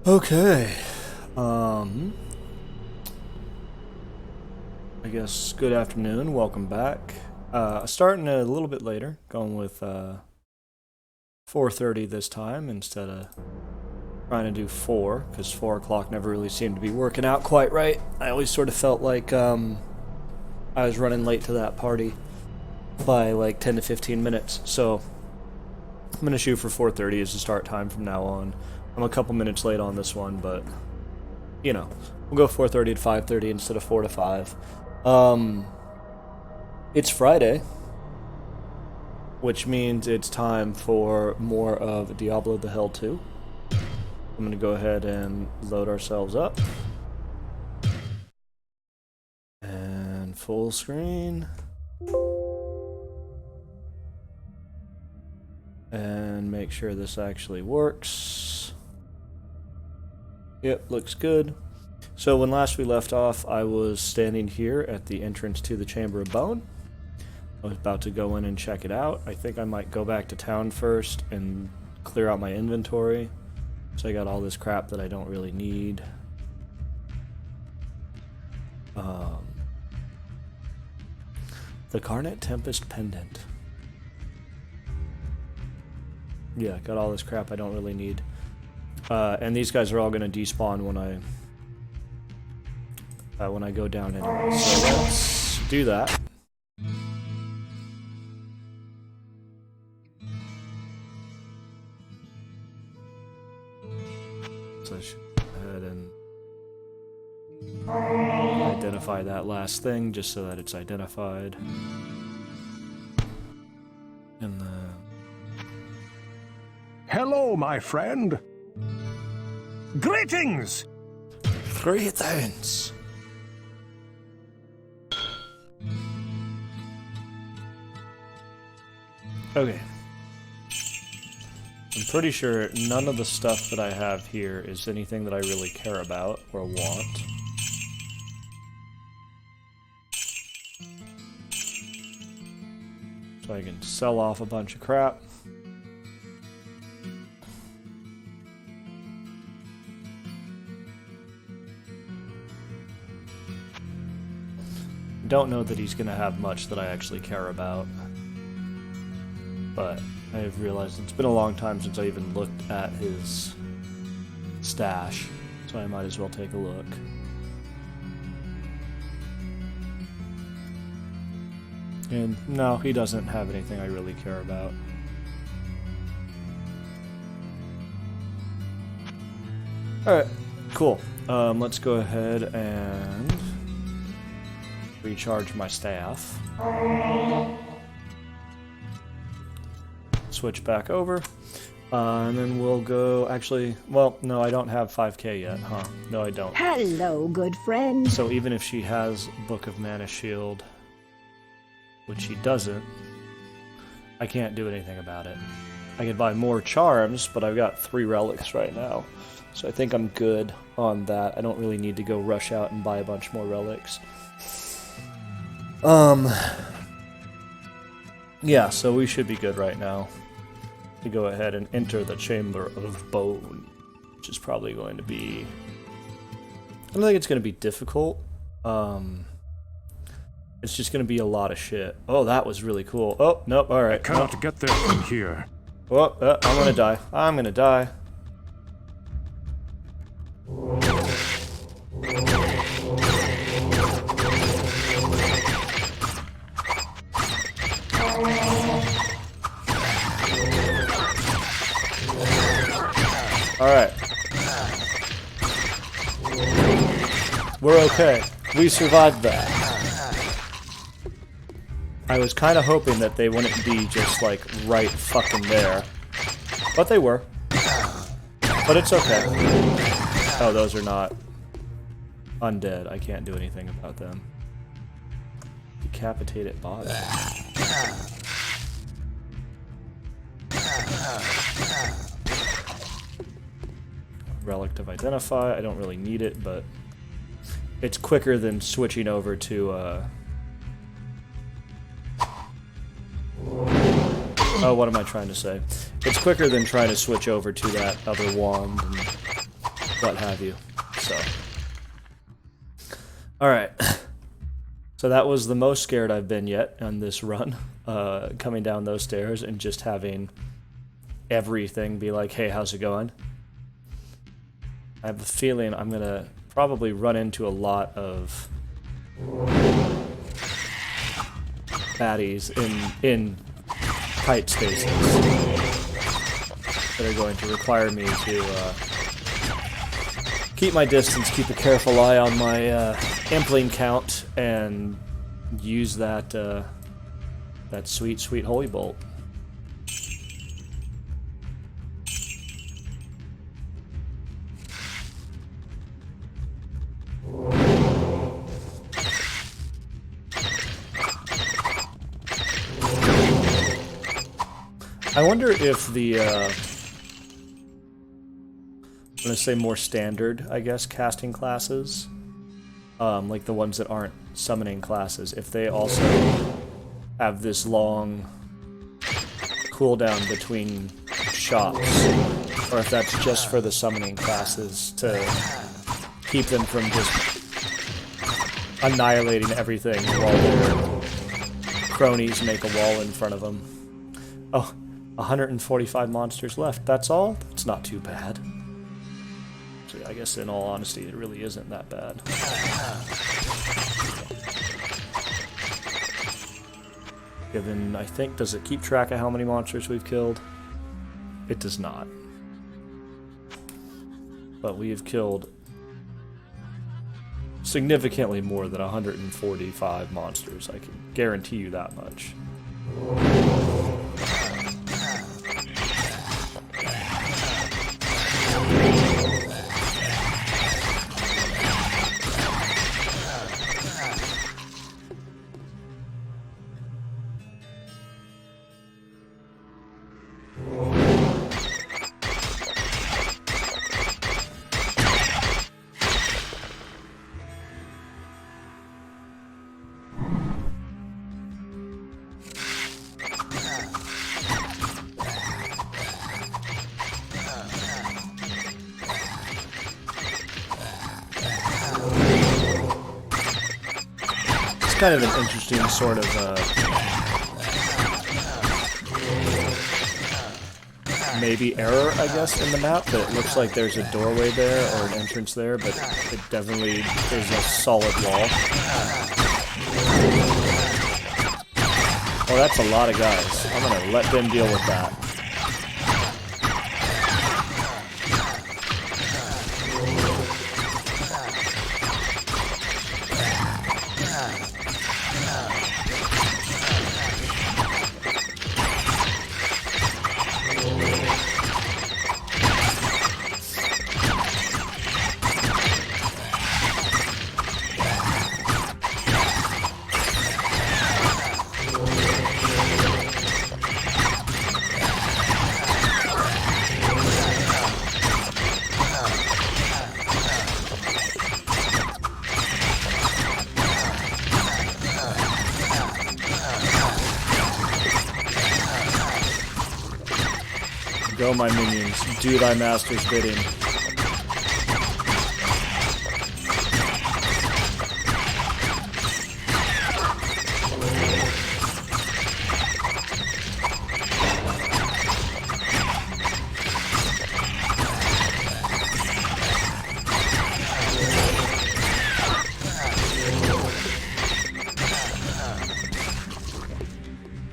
Okay. I guess good afternoon. Welcome back. Starting a little bit later, going with 4:30 this time instead of trying to do 4, because 4 o'clock never really seemed to be working out quite right. I always sort of felt like I was running late to that party by like 10 to 15 minutes. So I'm gonna shoot for 4:30 as the start time from now on. I'm a couple minutes late on this one, but you know, we'll go 4:30 to 5:30 instead of 4 to 5. It's Friday, which means it's time for more of Diablo the Hell 2. I'm gonna go ahead and load ourselves up. And full screen. And make sure this actually works. Yep, looks good. So when last we left off, I was standing here at the entrance to the Chamber of Bone. I was about to go in and check it out. I think I might go back to town first and clear out my inventory. So I got all this crap that I don't really need. The Garnet Tempest Pendant. Yeah, got all this crap I don't really need. And these guys are all going to despawn when I go down anyway. So let's do that. So I should go ahead and identify that last thing just so that it's identified. And then... Hello, my friend. Greetings! Greetings! Okay. I'm pretty sure none of the stuff that I have here is anything that I really care about or want. So I can sell off a bunch of crap. Don't know that he's going to have much that I actually care about. But I've realized it's been a long time since I even looked at his stash, so I might as well take a look. And no, he doesn't have anything I really care about. Alright, cool. Let's go ahead and recharge my staff. Switch back over. And then we'll go... Actually, well, no, I don't have 5k yet, huh? No, I don't. Hello, good friend. So even if she has Book of Mana Shield, which she doesn't, I can't do anything about it. I could buy more charms, but I've got 3 relics right now. So I think I'm good on that. I don't really need to go rush out and buy a bunch more relics. Yeah, so we should be good right now to go ahead and enter the Chamber of Bone, which is probably going to be... I don't think it's going to be difficult. It's just going to be a lot of shit. Oh, that was really cool. Oh, nope, alright. Cannot get there from here. Oh, I'm going to die. I'm going to die. Alright. We're okay. We survived that. I was kind of hoping that they wouldn't be just, like, right fucking there. But they were. But it's okay. Oh, those are not undead. I can't do anything about them. Decapitated body. Relic of Identify. I don't really need it, but it's quicker than switching over to, Oh, what am I trying to say? It's quicker than trying to switch over to that other wand and what have you. So, all right. So that was the most scared I've been yet on this run, coming down those stairs and just having everything be like, "Hey, how's it going?" I have a feeling I'm gonna probably run into a lot of baddies in tight spaces that are going to require me to keep my distance, keep a careful eye on my ampling count, and use that that sweet, sweet holy bolt. I wonder if the, I'm gonna say more standard, I guess, casting classes, like the ones that aren't summoning classes, if they also have this long cooldown between shots, or if that's just for the summoning classes to keep them from just annihilating everything while their cronies make a wall in front of them. Oh, 145 monsters left. That's all? That's not too bad. Actually, I guess in all honesty, it really isn't that bad. Given, I think, does it keep track of how many monsters we've killed? It does not. But we have killed significantly more than 145 monsters. I can guarantee you that much. Kind of an interesting sort of maybe error, I guess, in the map, that it looks like there's a doorway there or an entrance there, but it definitely is a solid wall. Oh, that's a lot of guys. I'm gonna let them deal with that. Go, my minions. Do thy master's bidding.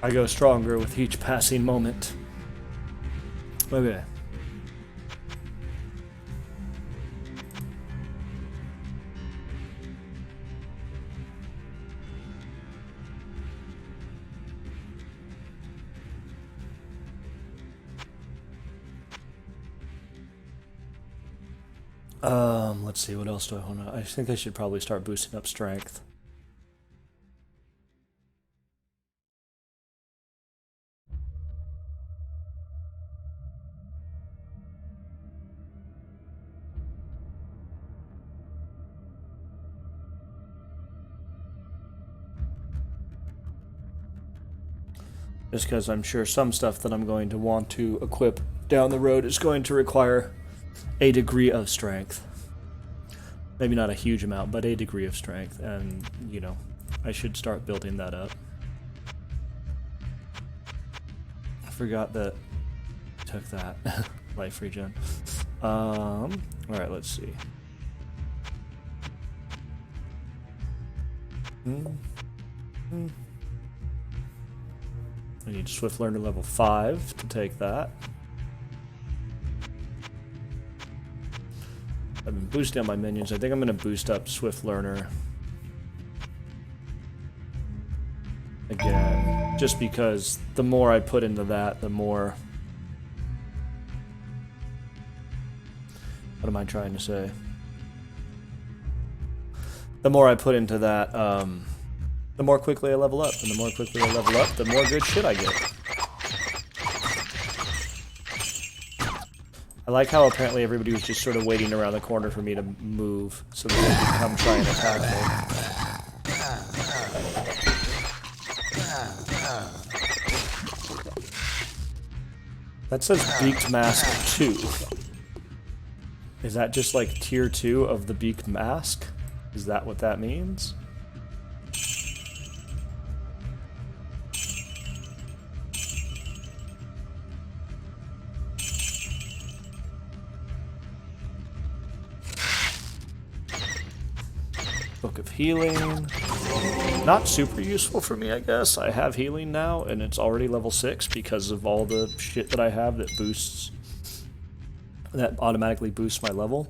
I go stronger with each passing moment. Okay. Let's see, what else do I want to... I think I should probably start boosting up strength. Just because I'm sure some stuff that I'm going to want to equip down the road is going to require a degree of strength. Maybe not a huge amount, but a degree of strength, and, you know, I should start building that up. I forgot that I took that. Life regen. Alright, let's see. I need Swift Learner level 5 to take that. I've been boosting up my minions. I think I'm going to boost up Swift Learner again. Just because the more I put into that, the more... What am I trying to say? The more I put into that, the more quickly I level up. And the more quickly I level up, the more good shit I get. I like how apparently everybody was just sort of waiting around the corner for me to move so that they could come try and attack me. That says Beaked Mask 2. Is that just like tier 2 of the Beaked Mask? Is that what that means? Book of Healing. Not super useful for me, I guess. I have healing now, and it's already level 6 because of all the shit that I have that boosts... that automatically boosts my level.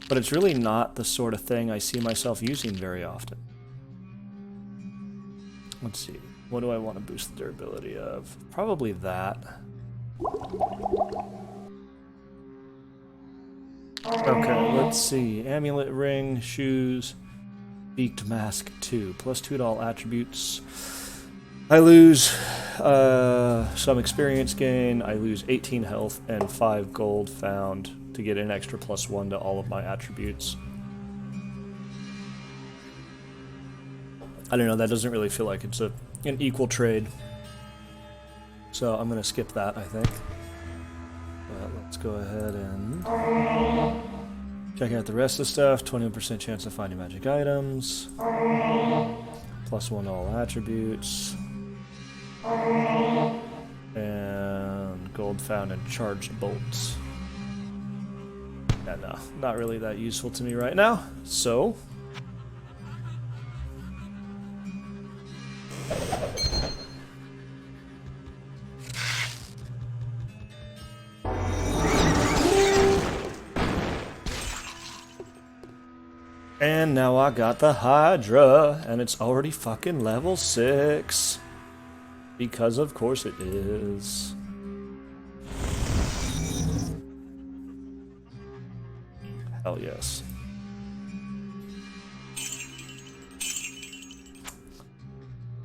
But it's really not the sort of thing I see myself using very often. Let's see. What do I want to boost the durability of? Probably that. Okay, let's see. Amulet Ring, Shoes, Beaked Mask 2. Plus 2 to all attributes. I lose some experience gain. I lose 18 health and 5 gold found to get an extra +1 to all of my attributes. I don't know, that doesn't really feel like it's an equal trade. So I'm going to skip that, I think. But let's go ahead and check out the rest of the stuff. 21% chance of finding magic items. +1 to all attributes. And gold found in charged bolts. Yeah, no, not really that useful to me right now. So... And now I got the Hydra, and it's already fucking level 6. Because of course it is. Hell yes.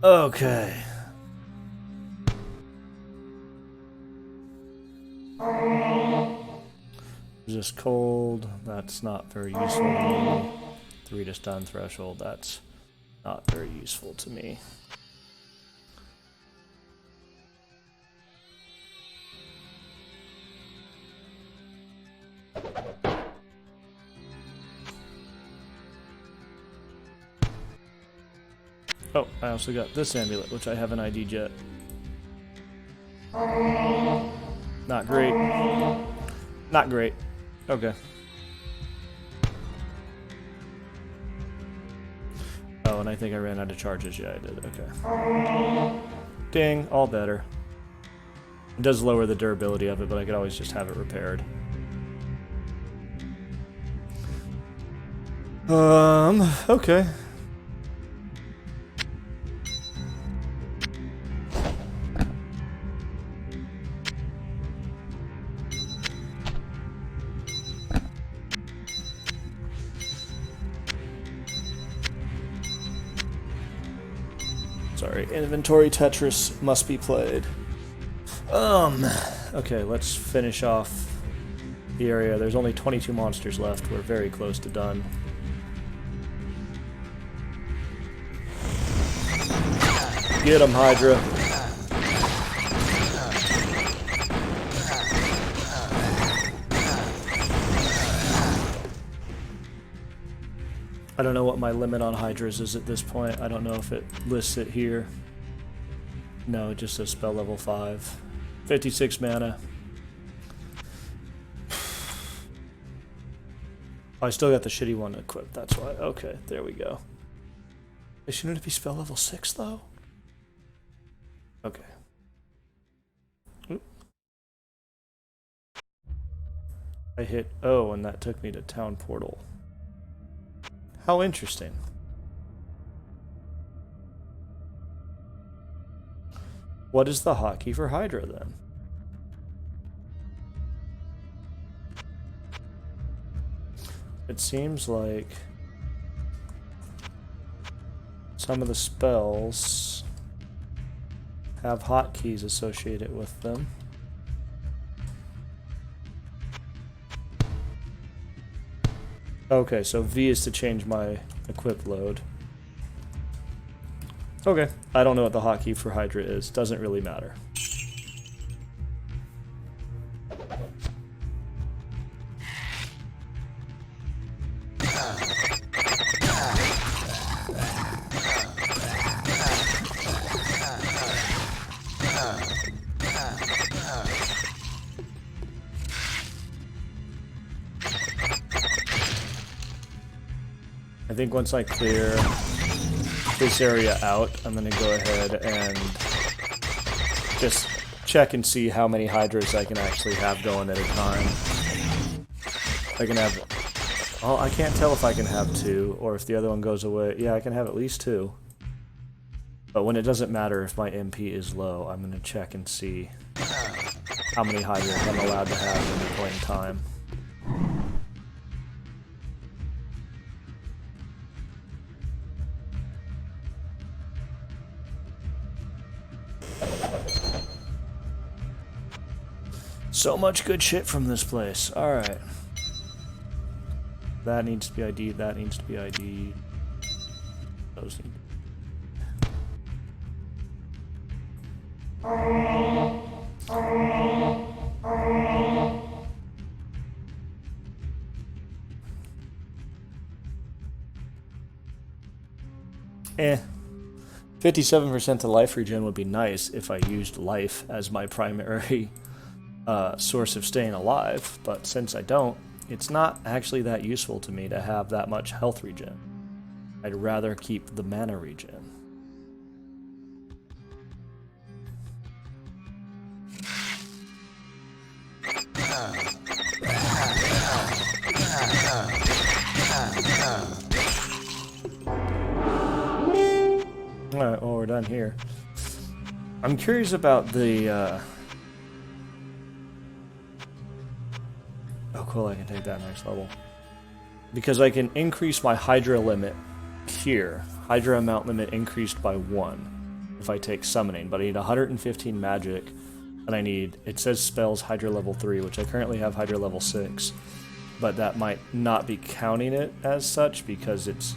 Okay. Resist cold, that's not very useful to me. 3 to stun threshold, that's not very useful to me. Oh, I also got this amulet, which I haven't ID'd yet. Not great. Not great. Okay. Oh, and I think I ran out of charges. Yeah, I did. Okay. Ding. All better. It does lower the durability of it, but I could always just have it repaired. Okay. Sorry, inventory Tetris must be played. Okay, let's finish off the area. There's only 22 monsters left. We're very close to done. Get 'em, Hydra. I don't know what my limit on Hydras is at this point. I don't know if it lists it here. No, it just says spell level 5. 56 mana. I still got the shitty one equipped, that's why. Okay, there we go. Shouldn't it be spell level 6 though? Okay. Oop. I hit O and that took me to Town Portal. How interesting. What is the hotkey for Hydra then? It seems like some of the spells have hotkeys associated with them. Okay, so V is to change my equip load. Okay, I don't know what the hotkey for Hydra is. Doesn't really matter. I think once I clear this area out, I'm going to go ahead and just check and see how many Hydras I can actually have going at a time. I can have... Well, I can't tell if I can have 2, or if the other one goes away. Yeah, I can have at least 2. But when it doesn't matter if my MP is low, I'm going to check and see how many Hydras I'm allowed to have at any point in time. So much good shit from this place. Alright. That needs to be ID'd, that needs to be ID'd. Those need Eh. 57% to life regen would be nice if I used life as my primary source of staying alive, but since I don't, it's not actually that useful to me to have that much health regen. I'd rather keep the mana regen. Alright, well, we're done here. I'm curious about the, Oh, cool, I can take that next level. Because I can increase my Hydra limit here. Hydra amount limit increased by 1 if I take summoning, but I need 115 magic, and I need, it says spells Hydra level 3, which I currently have Hydra level 6, but that might not be counting it as such because it's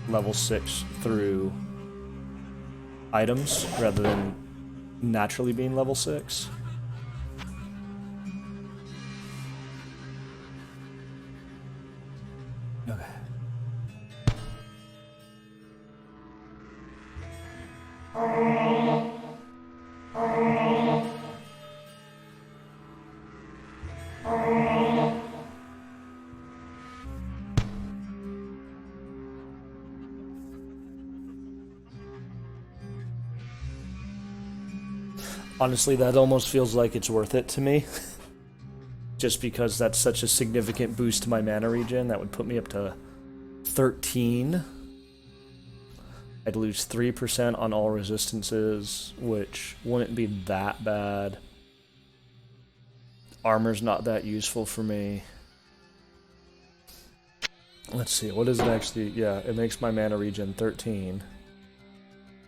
level 6 through items rather than naturally being level 6. Okay. Honestly, that almost feels like it's worth it to me. Just because that's such a significant boost to my mana regen. That would put me up to 13. I'd lose 3% on all resistances, which wouldn't be that bad. Armor's not that useful for me. Let's see, what does it actually... Yeah, it makes my mana regen 13.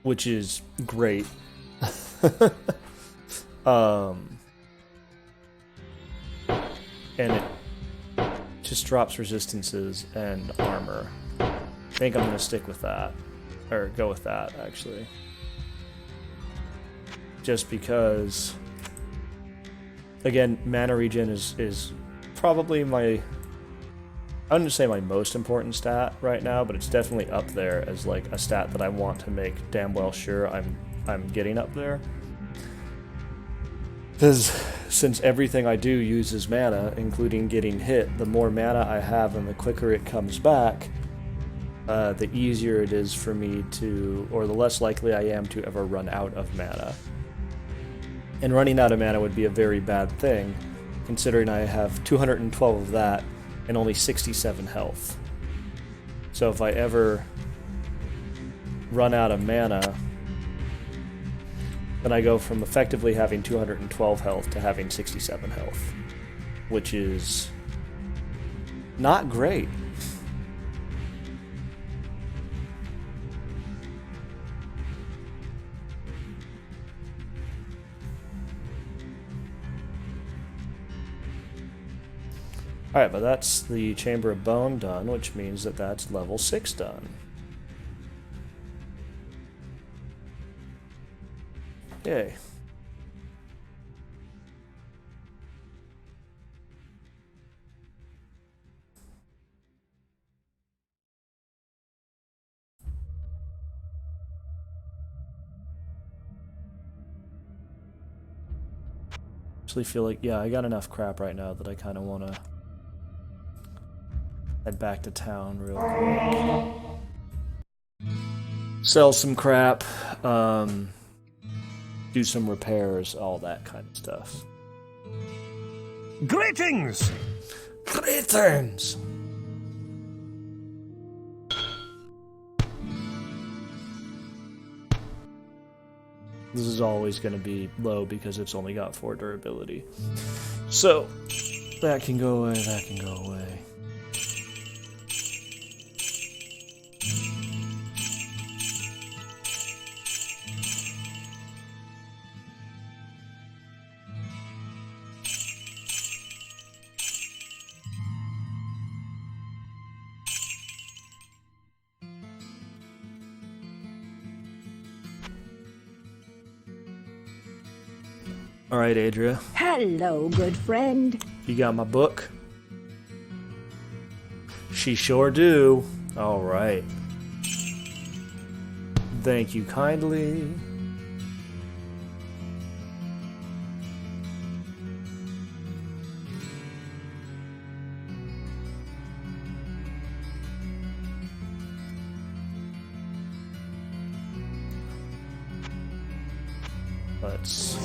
Which is great. And it just drops resistances and armor. I think I'm going to stick with that. Or go with that, actually. Just because... Again, mana regen is probably my I wouldn't say my most important stat right now, but it's definitely up there as like a stat that I want to make damn well sure I'm getting up there. Because since everything I do uses mana, including getting hit, the more mana I have and the quicker it comes back, the easier it is for me to, or the less likely I am to ever run out of mana. And running out of mana would be a very bad thing, considering I have 212 of that and only 67 health. So if I ever run out of mana, then I go from effectively having 212 health to having 67 health, which is not great. Alright, but that's the Chamber of Bone done, which means that that's level 6 done. Yay. Actually feel like, yeah, I got enough crap right now that I kind of want to head back to town real quick. Sell some crap, do some repairs, all that kind of stuff. Greetings! Greetings! This is always going to be low because it's only got 4 durability. So, that can go away, that can go away. Alright, Adria. Hello, good friend. You got my book? She sure do. Alright. Thank you kindly. Let's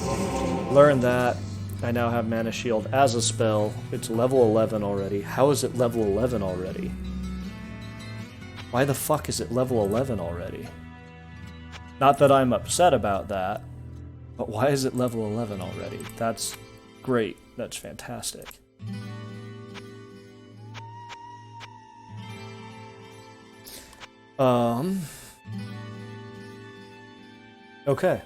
learn that. I now have Mana Shield as a spell. It's level 11 already. How is it level 11 already? Why the fuck is it level 11 already? Not that I'm upset about that, but why is it level 11 already? That's great. That's fantastic. Okay.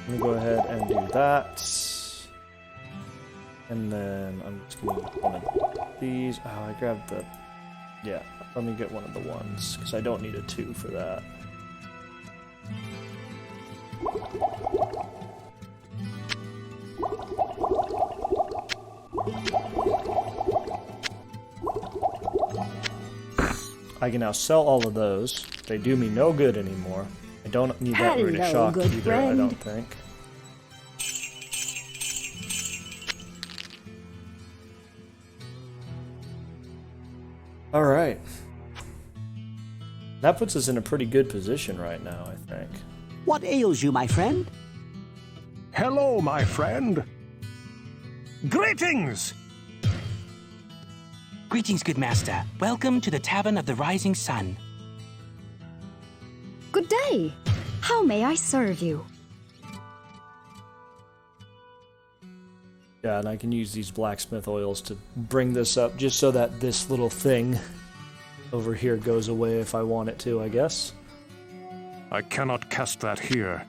I'm gonna go ahead and do that. And then I'm just gonna get one of these. Oh, I grabbed the... Yeah, let me get one of the ones, because I don't need a 2 for that. I can now sell all of those. They do me no good anymore. I don't need that Runic Shock good either, friend. I don't think. Alright. That puts us in a pretty good position right now, I think. What ails you, my friend? Hello, my friend. Greetings! Greetings, good master. Welcome to the Tavern of the Rising Sun. Good day. How may I serve you? Yeah, and I can use these blacksmith oils to bring this up just so that this little thing over here goes away if I want it to, I guess. I cannot cast that here.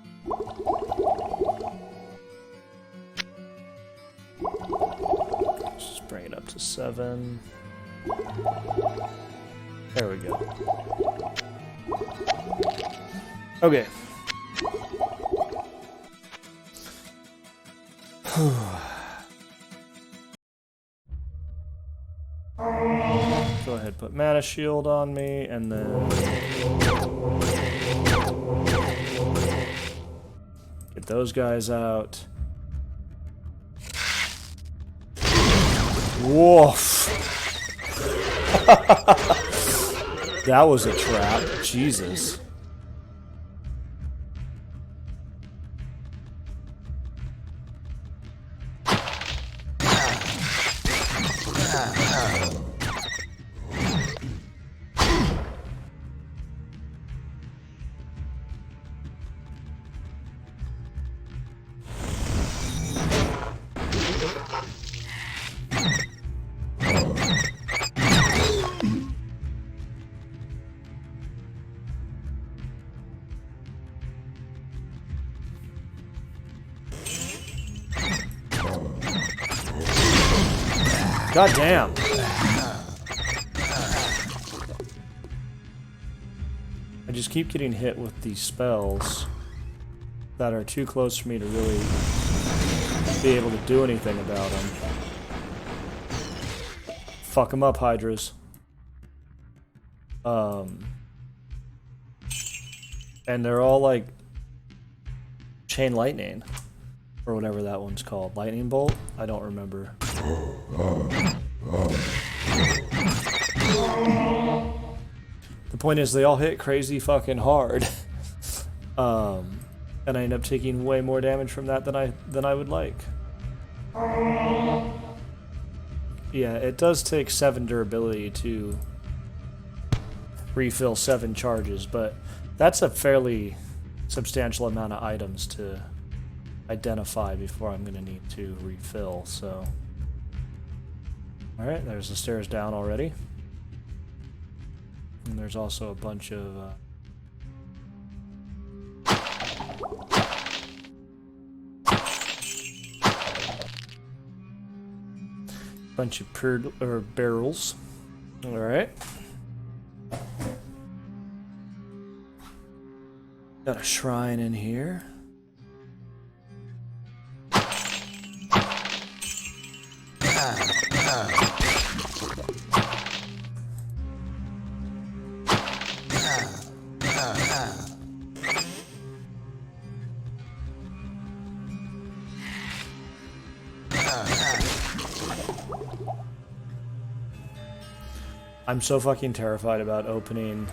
Let's just bring it up to 7. There we go. Okay. Put mana shield on me, and then get those guys out. Woof! That was a trap. Jesus. God damn. I just keep getting hit with these spells that are too close for me to really be able to do anything about them. Fuck them up, Hydras. And they're all like chain lightning. Or whatever that one's called. Lightning bolt? I don't remember. The point is they all hit crazy fucking hard. And I end up taking way more damage from that than I would like. Yeah, it does take 7 durability to refill 7 charges, but that's a fairly substantial amount of items to identify before I'm going to need to refill, so... Alright, there's the stairs down already. And there's also a bunch of... bunch of barrels. Alright. Got a shrine in here. I'm so fucking terrified about opening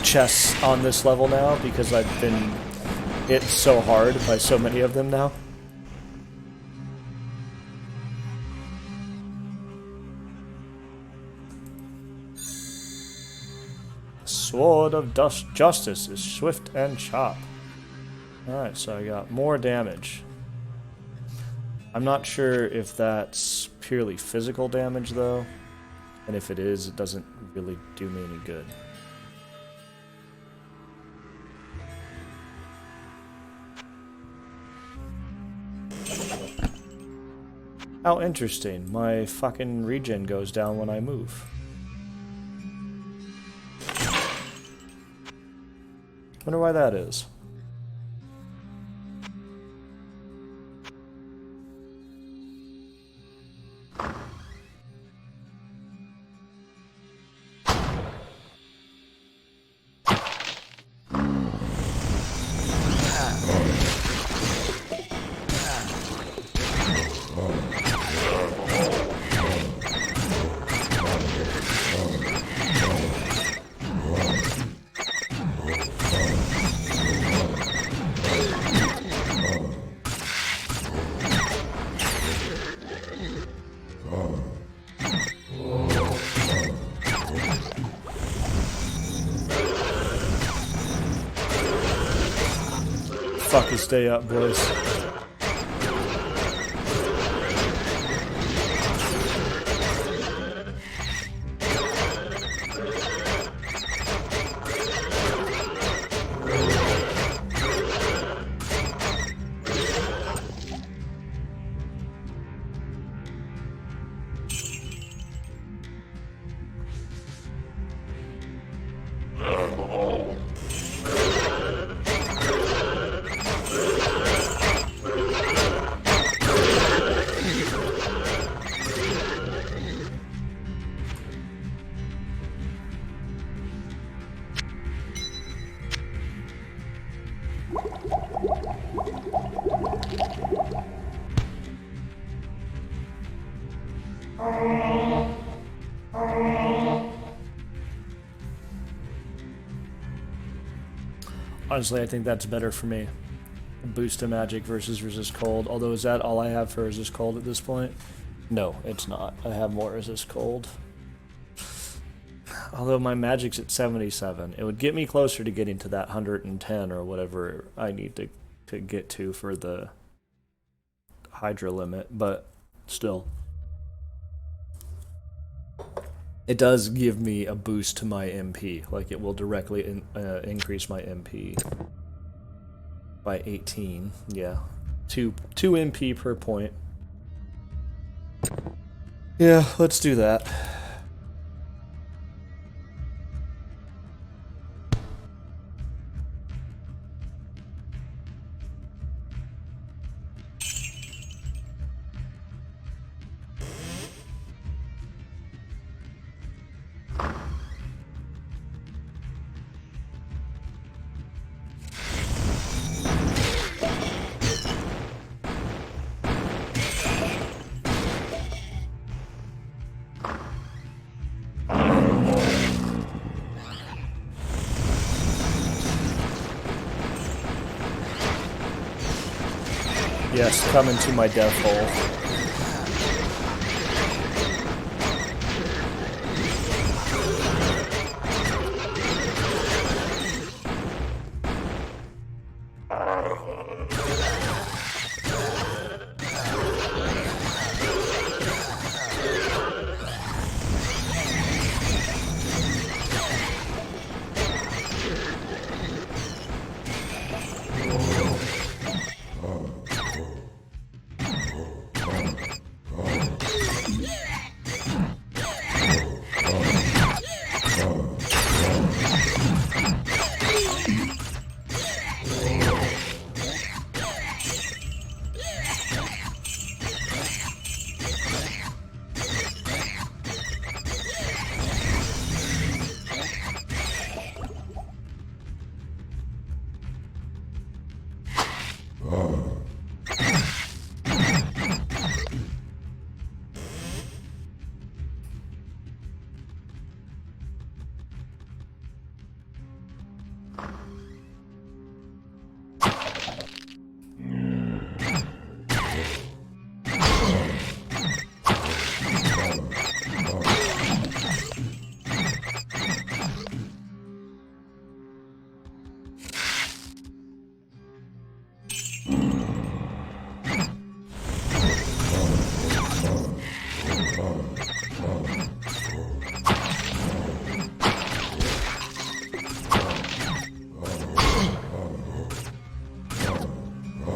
chests on this level now because I've been hit so hard by so many of them now. Sword of Justice is swift and sharp. Alright, so I got more damage. I'm not sure if that's purely physical damage, though. And if it is, it doesn't really do me any good. How interesting. My fucking regen goes down when I move. Wonder why that is. Fucking stay up, boys. Honestly, I think that's better for me. Boost to magic versus resist cold. Although, is that all I have for resist cold at this point? No, it's not. I have more resist cold. Although my magic's at 77. It would get me closer to getting to that 110 or whatever I need to get to for the Hydra limit, but still. It does give me a boost to my MP. Like, it will directly increase my MP by 18. Yeah. 2 MP per point. Yeah, let's do that. Yes, come into my death hole.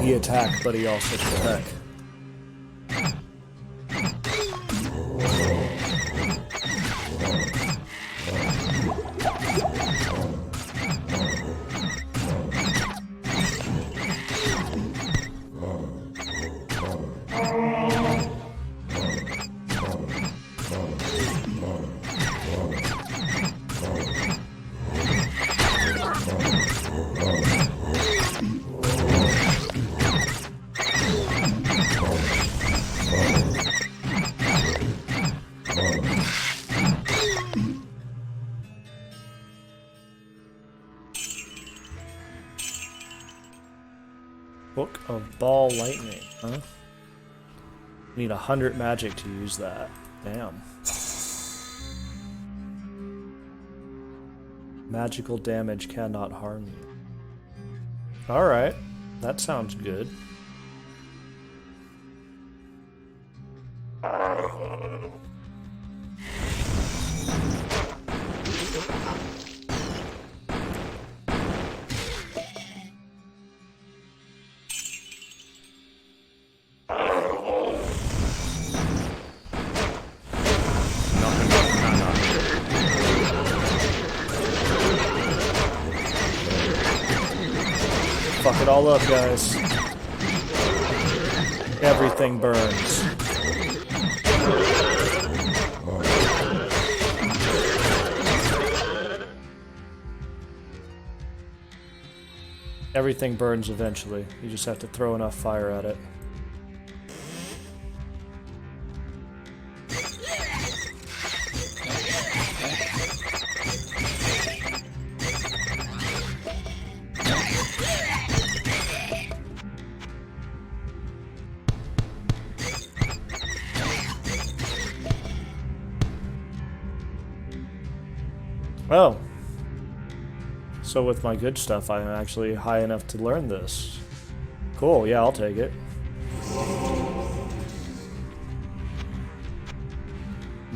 He attacked, but he also protect. Book of Ball Lightning, huh? Need 100 magic to use that. Damn. Magical damage cannot harm you. Alright, that sounds good. Fuck it all up, guys. Everything burns. Everything burns eventually. You just have to throw enough fire at it. Oh. So with my good stuff, I'm actually high enough to learn this. Cool, yeah, I'll take it.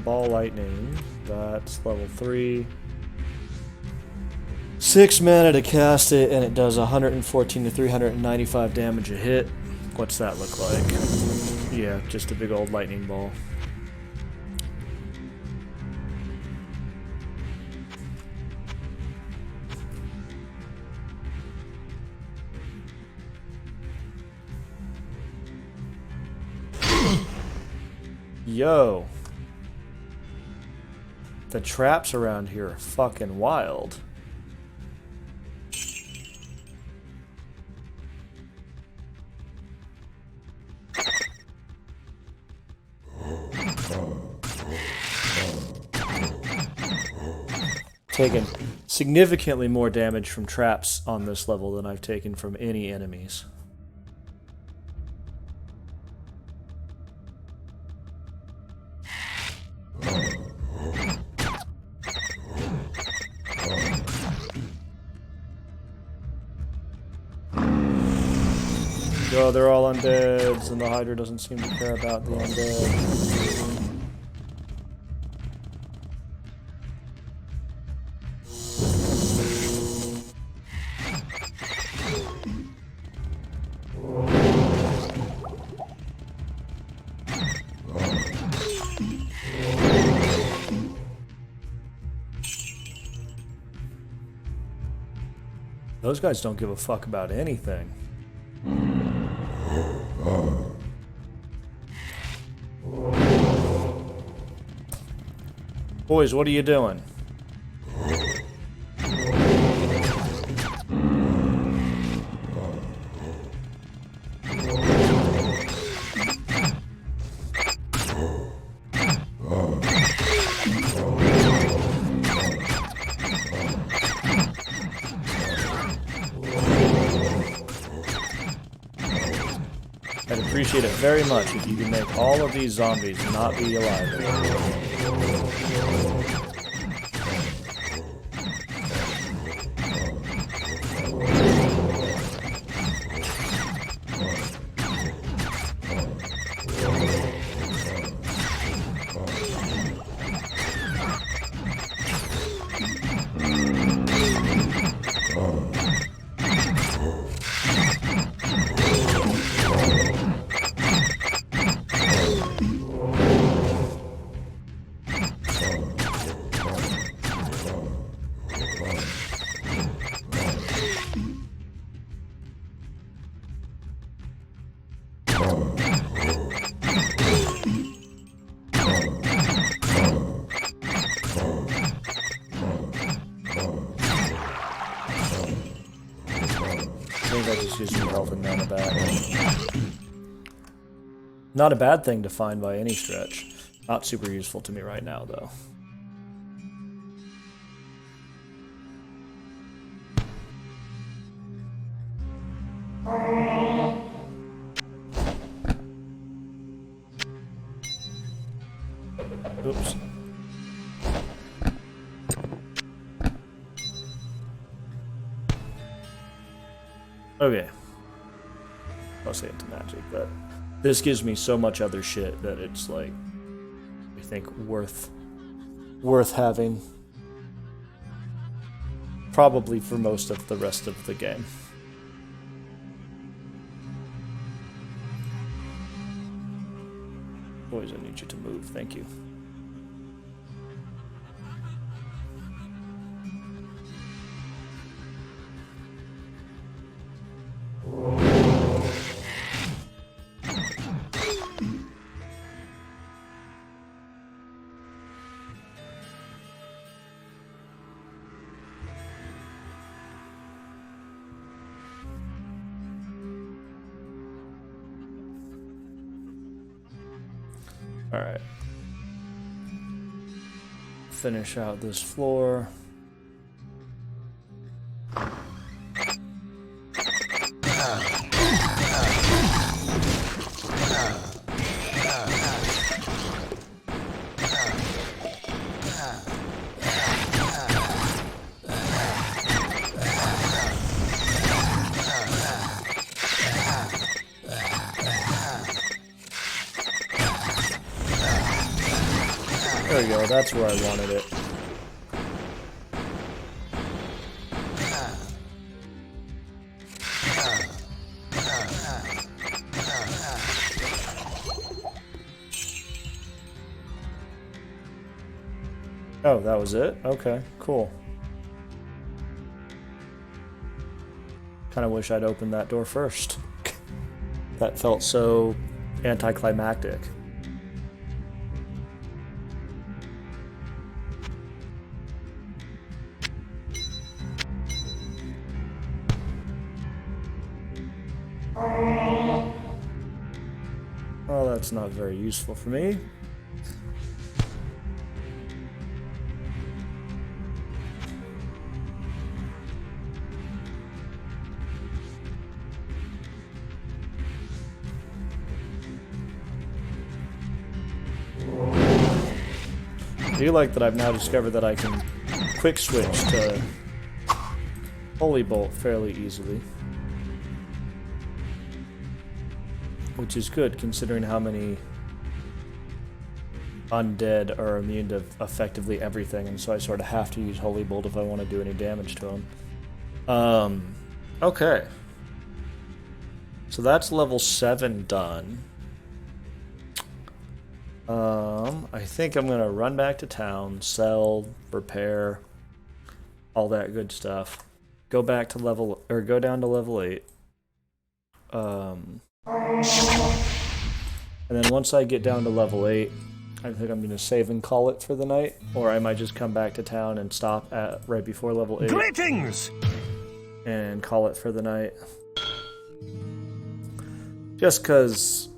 Ball lightning, that's level 3. 6 mana to cast it, and it does 114 to 395 damage a hit. What's that look like? Yeah, just a big old lightning ball. Yo. The traps around here are fucking wild. Taken significantly more damage from traps on this level than I've taken from any enemies. Oh, they're all undeads, and the Hydra doesn't seem to care about the undead. Those guys don't give a fuck about anything. Boys, what are you doing? I'd appreciate it very much if you could make all of these zombies not be alive anymore. I think I just used some health and mana back. Not a bad thing to find by any stretch. Not super useful to me right now, though. Oops. Okay. I'll say into magic, but this gives me so much other shit that it's like, I think worth having. Probably for most of the rest of the game. Boys, I need you to move, thank you. Alright. Finish out this floor. There we go, that's where I wanted it. Oh, that was it? Okay, cool. Kind of wish I'd opened that door first. That felt so anticlimactic. Well, that's not very useful for me. I do like that I've now discovered that I can quick switch to Holy Bolt fairly easily. Which is good, considering how many undead are immune to effectively everything, and so I sort of have to use Holy Bolt if I want to do any damage to them. Okay. So that's level 7 done. I think I'm gonna run back to town, sell, repair, all that good stuff. Go back to go down to level 8. And then once I get down to level 8, I think I'm gonna save and call it for the night, or I might just come back to town and stop at right before level 8. Greetings! And call it for the night. Just cause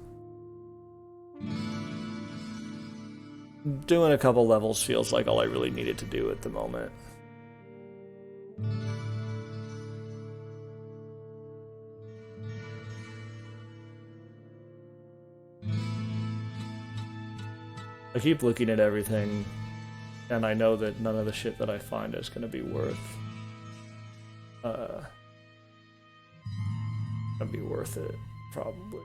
doing a couple levels feels like all I really needed to do at the moment. I keep looking at everything, and I know that none of the shit that I find is going to be worth it, probably.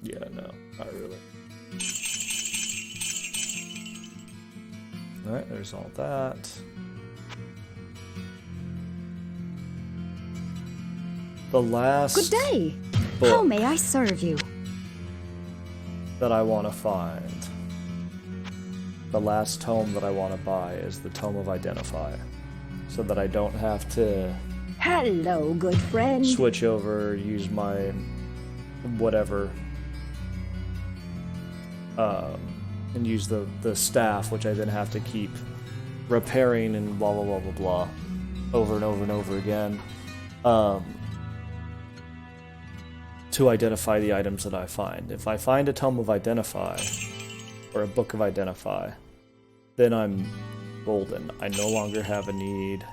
Yeah, no, not really. Alright, there's all that. The last Good day. book How may I serve you? that I want to find, the last tome that I want to buy is the Tome of Identify, so that I don't have to Hello, good friend. switch over, use my whatever, and use the staff, which I then have to keep repairing and blah blah blah blah blah over and over and over again, to identify the items that I find. If I find a Tome of Identify or a Book of Identify, then I'm golden. I no longer have a need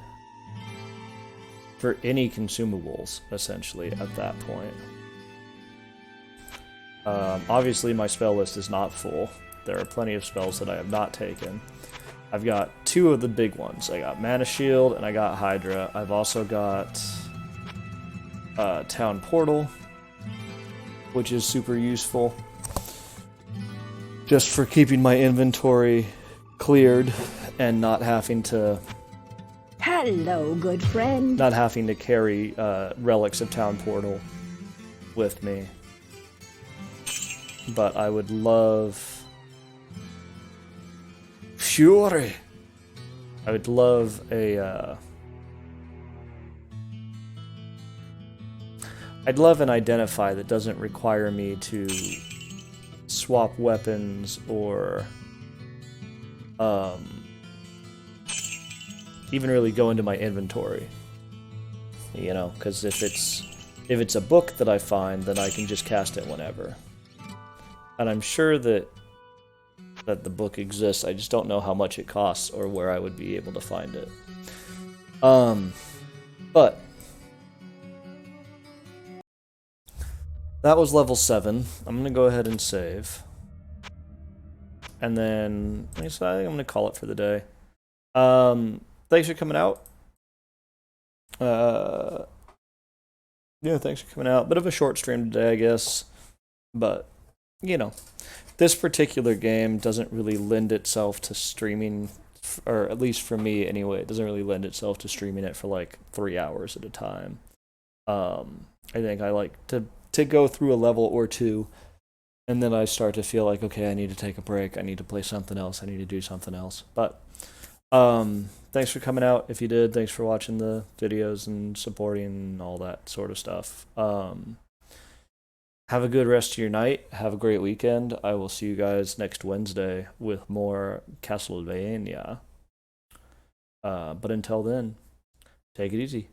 for any consumables, essentially, at that point. Obviously, my spell list is not full. There are plenty of spells that I have not taken. I've got 2 of the big ones. I got Mana Shield and I got Hydra. I've also got Town Portal, which is super useful just for keeping my inventory cleared and not having to Hello, good friend. carry relics of Town Portal with me. But I would love Fury. I would love I'd love an Identify that doesn't require me to swap weapons or even really go into my inventory. You know, because if it's a book that I find, then I can just cast it whenever. And I'm sure that the book exists. I just don't know how much it costs or where I would be able to find it. But that was level 7. I'm gonna go ahead and save. And then I think I'm gonna call it for the day. Thanks for coming out. Yeah, thanks for coming out. Bit of a short stream today, I guess. But, you know, this particular game doesn't really lend itself to streaming, or at least for me anyway, it doesn't really lend itself to streaming it for like 3 hours at a time. I think I like to go through a level or two, and then I start to feel like, okay, I need to take a break, I need to play something else, I need to do something else. But thanks for coming out. If you did, thanks for watching the videos and supporting and all that sort of stuff. Have a good rest of your night. Have a great weekend. I will see you guys next Wednesday with more Castlevania. But until then, take it easy.